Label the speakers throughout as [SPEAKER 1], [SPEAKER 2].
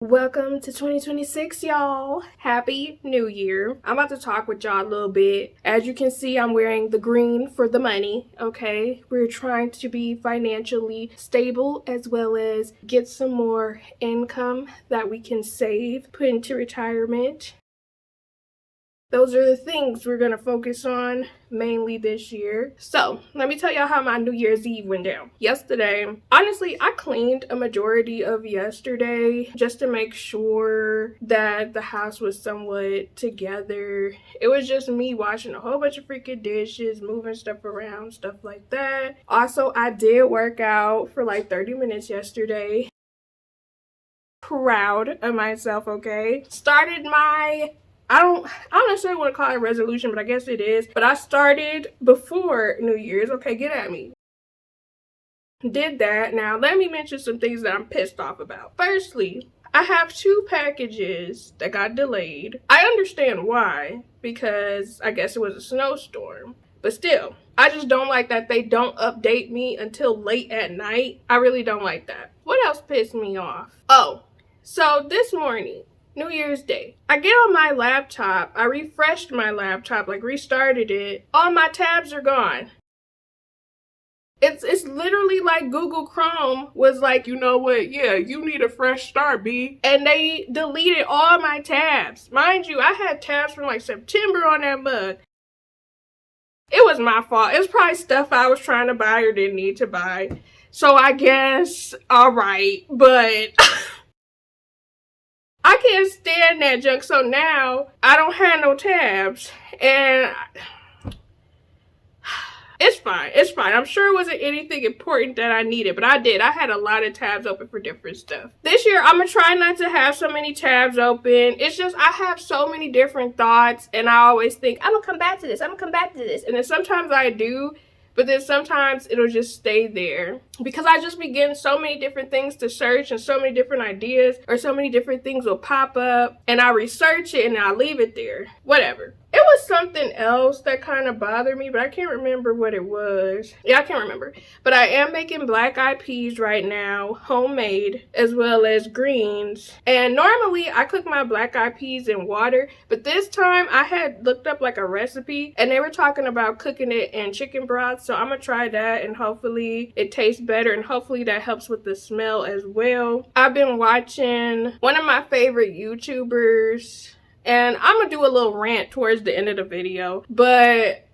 [SPEAKER 1] Welcome to 2026, y'all. Happy New Year. I'm about to talk with y'all a little bit. As you can see, I'm wearing the green for the money, okay? We're trying to be financially stable as well as get some more income that we can save, put into retirement. Those are the things we're going to focus on mainly this year. So, let me tell y'all how my New Year's Eve went down. Yesterday, honestly, I cleaned a majority of yesterday just to make sure that the house was somewhat together. It was just me washing a whole bunch of freaking dishes, moving stuff around, stuff like that. Also, I did work out for like 30 minutes yesterday. Proud of myself, okay? Started my I don't necessarily want to call it a resolution, but I guess it is. But I started before New Year's. Okay, get at me. Did that. Now, let me mention some things that I'm pissed off about. Firstly, I have 2 packages that got delayed. I understand why, because I guess it was a snowstorm. But still, I just don't like that they don't update me until late at night. I really don't like that. What else pissed me off? Oh, so this morning, New Year's Day, I get on my laptop, I refreshed my laptop, like restarted it, all my tabs are gone. It's literally like Google Chrome was like, you know what, yeah, you need a fresh start, B. And they deleted all my tabs. Mind you, I had tabs from like September on that mug. It was my fault. It was probably stuff I was trying to buy or didn't need to buy. So I guess, alright, but I can't stand that junk. So now I don't have no tabs. And it's fine. It's fine. I'm sure it wasn't anything important that I needed, but I did. I had a lot of tabs open for different stuff. This year, I'm going to try not to have so many tabs open. It's just I have so many different thoughts, and I always think, I'm going to come back to this. I'm going to come back to this. And then sometimes I do, but then sometimes it'll just stay there because I just be getting so many different things to search and so many different ideas or so many different things will pop up and I research it and I leave it there. Whatever. It was something else that kind of bothered me, but I can't remember what it was. Yeah, I can't remember. But I am making black eyed peas right now, homemade, as well as greens. And normally I cook my black eyed peas in water, but this time I had looked up like a recipe and they were talking about cooking it in chicken broth. So I'm gonna try that and hopefully it tastes better and hopefully that helps with the smell as well. I've been watching one of my favorite YouTubers, and I'm gonna do a little rant towards the end of the video, but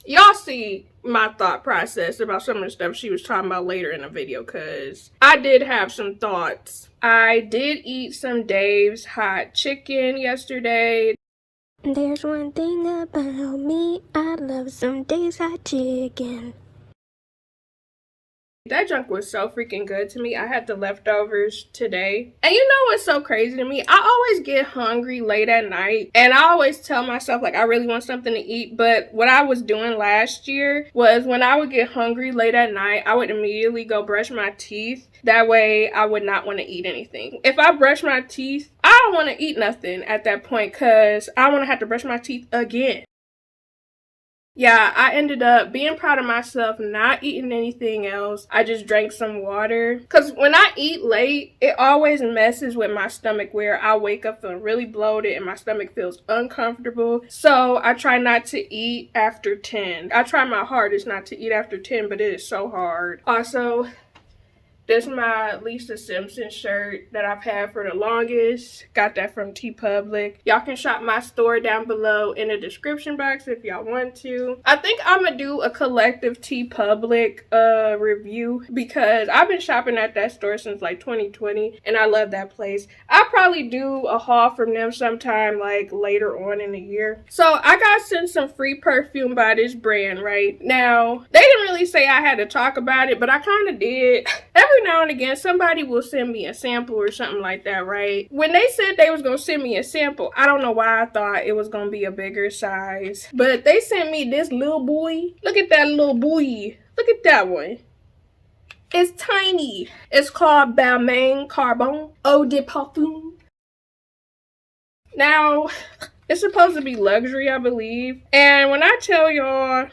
[SPEAKER 1] y'all see my thought process about some of the stuff she was talking about later in the video, because I did have some thoughts. I did eat some Dave's hot chicken yesterday. There's one thing about me, I love some Dave's hot chicken. That junk was so freaking good to me. I had the leftovers today. And you know what's so crazy to me? I always get hungry late at night. And I always tell myself, like, I really want something to eat. But what I was doing last year was when I would get hungry late at night, I would immediately go brush my teeth. That way, I would not want to eat anything. If I brush my teeth, I don't want to eat nothing at that point because I want to have to brush my teeth again. Yeah, I ended up being proud of myself, not eating anything else. I just drank some water. Because when I eat late, it always messes with my stomach where I wake up feeling really bloated and my stomach feels uncomfortable. So I try not to eat after 10. I try my hardest not to eat after 10, but it is so hard. Also, this is my Lisa Simpson shirt that I've had for the longest. Got that from TeePublic. Y'all can shop my store down below in the description box if y'all want to. I think I'm gonna do a collective TeePublic review because I've been shopping at that store since like 2020 and I love that place. I'll probably do a haul from them sometime like later on in the year. So I got sent some free perfume by this brand, right? Now, they didn't really say I had to talk about it, but I kind of did. Every now and again, somebody will send me a sample or something like that, right? When they said they was going to send me a sample, I don't know why I thought it was going to be a bigger size. But they sent me this little boy. Look at that little boy. Look at that one. It's tiny. It's called Balmain Carbon Eau de Parfum. Now, it's supposed to be luxury, I believe. And when I tell y'all,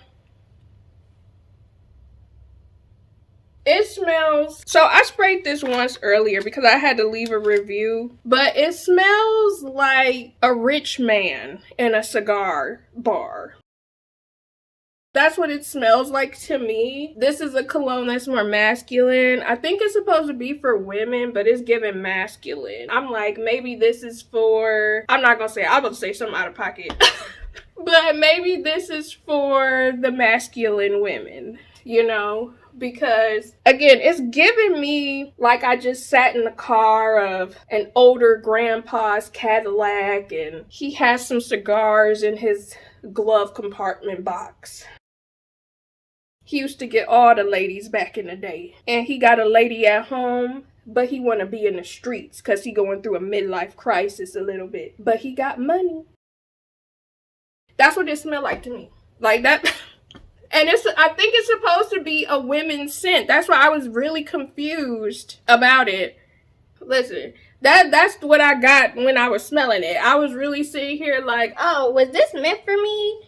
[SPEAKER 1] It smells, so I sprayed this once earlier because I had to leave a review, but it smells like a rich man in a cigar bar. That's what it smells like to me. This is a cologne that's more masculine. I think it's supposed to be for women, but it's giving masculine. I'm like, maybe this is for, I'm not gonna say, I'm about to say something out of pocket. But maybe this is for the masculine women, you know? Because again, it's giving me like I just sat in the car of an older grandpa's Cadillac and he has some cigars in his glove compartment box. He used to get all the ladies back in the day. And he got a lady at home, but he want to be in the streets because he going through a midlife crisis a little bit. But he got money. That's what it smelled like to me. Like that. And I think it's supposed to be a women's scent. That's why I was really confused about it. Listen, that's what I got when I was smelling it. I was really sitting here like, oh, was this meant for me?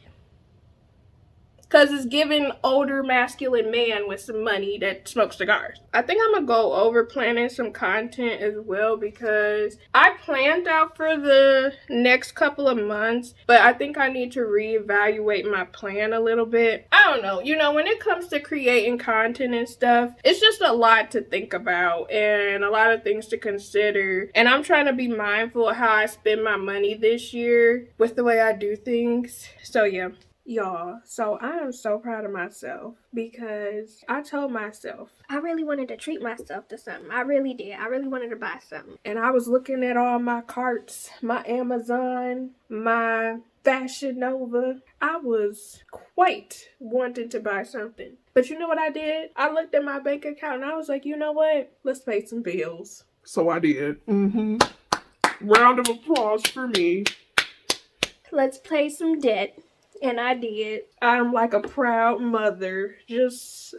[SPEAKER 1] Because it's giving older masculine man with some money that smokes cigars. I think I'm going to go over planning some content as well because I planned out for the next couple of months, but I think I need to reevaluate my plan a little bit. I don't know. You know, when it comes to creating content and stuff, it's just a lot to think about and a lot of things to consider. And I'm trying to be mindful of how I spend my money this year with the way I do things. So yeah. Y'all, so I am so proud of myself because I told myself I really wanted to treat myself to something. I really did. I really wanted to buy something. And I was looking at all my carts, my Amazon, my Fashion Nova. I was quite wanting to buy something. But you know what I did? I looked at my bank account and I was like, you know what? Let's pay some bills. So I did. Round of applause for me. Let's pay some debt. And I did. I'm like a proud mother, just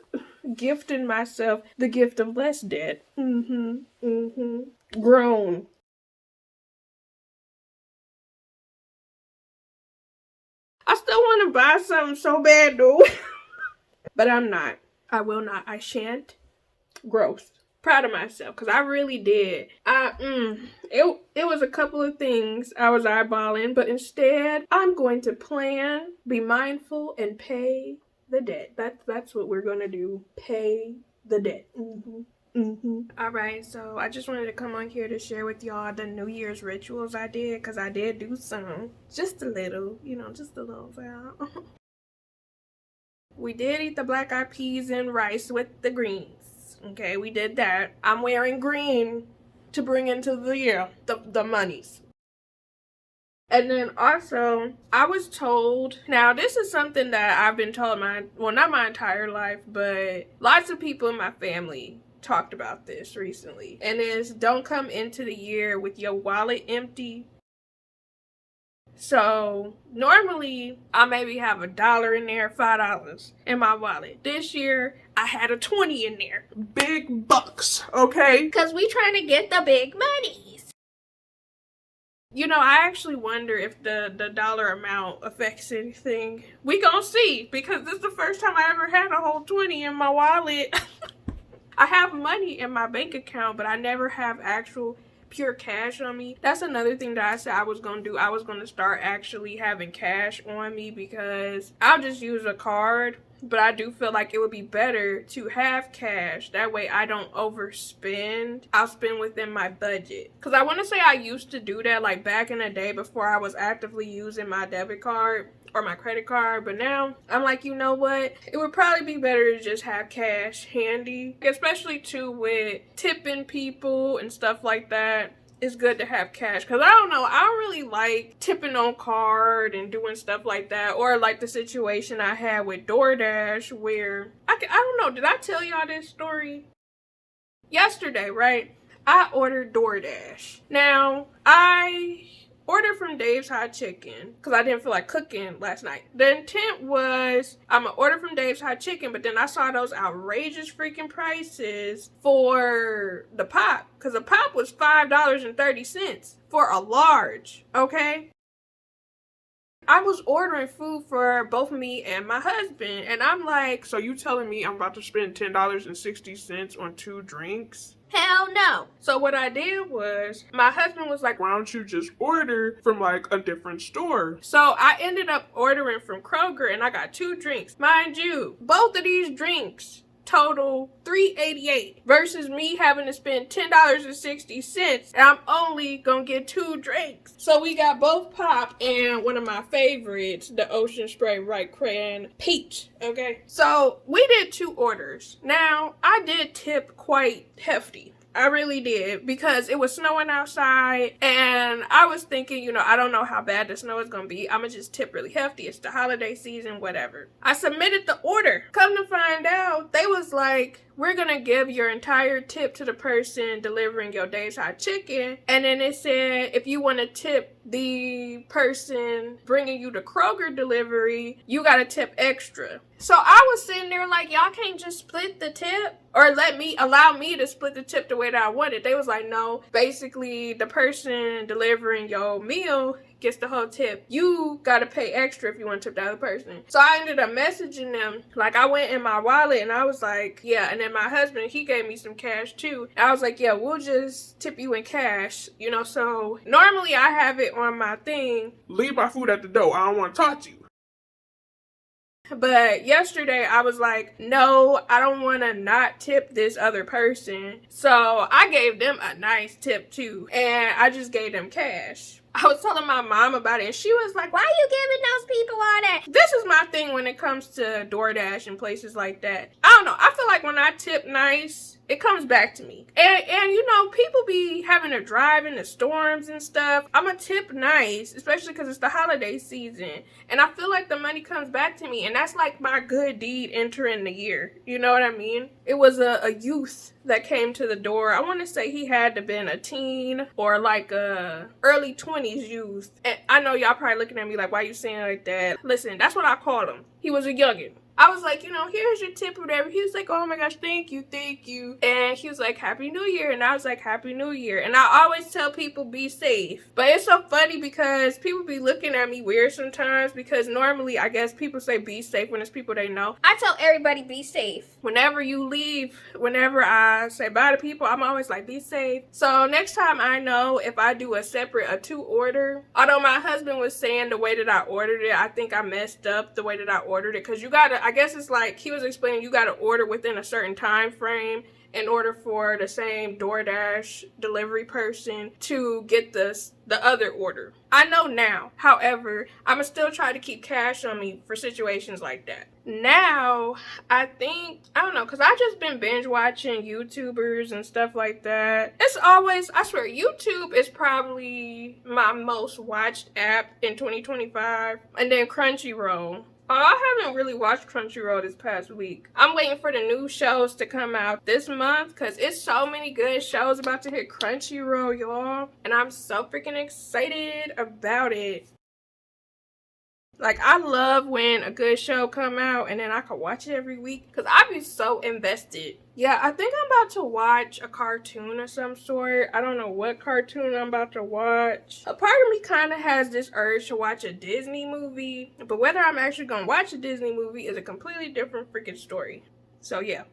[SPEAKER 1] gifting myself the gift of less debt. Grown. I still want to buy something so bad, though. But I'm not. I will not. I shan't. Gross. Proud of myself because I really did. It was a couple of things I was eyeballing, but instead I'm going to plan, be mindful, and pay the debt. That's what we're gonna do. Pay the debt. Alright, so I just wanted to come on here to share with y'all the New Year's rituals I did because I did do some. Just a little, just a little. We did eat the black eyed peas and rice with the greens. Okay, we did that. I'm wearing green to bring into the year the monies. And then also, I was told, now this is something that I've been told not my entire life, but lots of people in my family talked about this recently. And it's don't come into the year with your wallet empty. So normally I maybe have $1 in there, $5 in my wallet. This year I had a 20 in there. Big bucks, okay? Because we trying to get the big monies. I actually wonder if the dollar amount affects anything. We gonna see because this is the first time I ever had a whole 20 in my wallet. I have money in my bank account, but I never have actual pure cash on me. That's another thing that I said I was gonna do. I was gonna start actually having cash on me because I'll just use a card, but I do feel like it would be better to have cash. That way I don't overspend. I'll spend within my budget. Because I want to say I used to do that like back in the day before I was actively using my debit card or my credit card, but now I'm like, you know what, it would probably be better to just have cash handy, especially too with tipping people and stuff like that. It's good to have cash because I don't know, I don't really like tipping on card and doing stuff like that, or like the situation I had with DoorDash where I don't know, did I tell y'all this story yesterday? Right, I ordered DoorDash. Now I ordered from Dave's Hot Chicken because I didn't feel like cooking last night. The intent was I'm gonna order from Dave's Hot Chicken, but then I saw those outrageous freaking prices for the pop because a pop was $5.30 for a large, okay? I was ordering food for both me and my husband, and I'm like,
[SPEAKER 2] so you telling me I'm about to spend $10.60 on 2 drinks?
[SPEAKER 1] Hell no. So what I did was, my husband was like,
[SPEAKER 2] why don't you just order from like a different store?
[SPEAKER 1] So I ended up ordering from Kroger, and I got 2 drinks. Mind you, both of these drinks total $3.88 versus me having to spend $10.60, and I'm only gonna get 2 drinks. So we got both pop and one of my favorites, the Ocean Spray Right Crayon Peach. Okay, so we did 2 orders. Now I did tip quite hefty. I really did, because it was snowing outside, and I was thinking, you know, I don't know how bad the snow is going to be. I'm going to just tip really hefty. It's the holiday season, whatever. I submitted the order. Come to find out, they was like, we're going to give your entire tip to the person delivering your Dave's Hot Chicken. And then it said, if you want to tip the person bringing you the Kroger delivery, you got to tip extra. So I was sitting there like, y'all can't just split the tip, or allow me to split the tip the way that I wanted. They was like, no, basically the person delivering your meal gets the whole tip. You gotta pay extra if you want to tip the other person. So I ended up messaging them. Like, I went in my wallet and I was like, yeah. And then my husband, he gave me some cash too. And I was like, yeah, we'll just tip you in cash. You know, so normally I have it on my thing.
[SPEAKER 2] Leave my food at the door. I don't want to talk to you.
[SPEAKER 1] But yesterday I was like, no, I don't want to not tip this other person. So I gave them a nice tip too. And I just gave them cash. I was telling my mom about it, and she was like, why are you giving those people all that? This is my thing when it comes to DoorDash and places like that. I don't know. I feel like when I tip nice, it comes back to me. And you know, people be having to drive in the storms and stuff. I'm a tip nice, especially because it's the holiday season. And I feel like the money comes back to me. And that's like my good deed entering the year. You know what I mean? It was a youth that came to the door. I want to say he had to been a teen or like a early 20s youth. And I know y'all probably looking at me like, why you saying like that? Listen, that's what I called him. He was a youngin'. I was like, you know, here's your tip or whatever. He was like, oh my gosh, thank you, thank you. And he was like, Happy New Year. And I was like, Happy New Year. And I always tell people, be safe. But it's so funny because people be looking at me weird sometimes, because normally I guess people say be safe when it's people they know. I tell everybody be safe. Whenever you leave, whenever I say bye to people, I'm always like, be safe. So next time I know if I do a 2 order, although my husband was saying the way that I ordered it, I think I messed up the way that I ordered it, because you gotta, I guess it's like, he was explaining, you gotta order within a certain time frame in order for the same DoorDash delivery person to get the other order. I know now. However, I'ma still try to keep cash on me for situations like that. Now, I think, I don't know, because I just been binge watching YouTubers and stuff like that. It's always, I swear, YouTube is probably my most watched app in 2025. And then Crunchyroll. I haven't really watched Crunchyroll this past week. I'm waiting for the new shows to come out this month, because it's so many good shows about to hit Crunchyroll, y'all. And I'm so freaking excited about it. Like, I love when a good show come out and then I can watch it every week, because I be so invested. Yeah, I think I'm about to watch a cartoon of some sort. I don't know what cartoon I'm about to watch. A part of me kind of has this urge to watch a Disney movie, but whether I'm actually going to watch a Disney movie is a completely different freaking story. So yeah.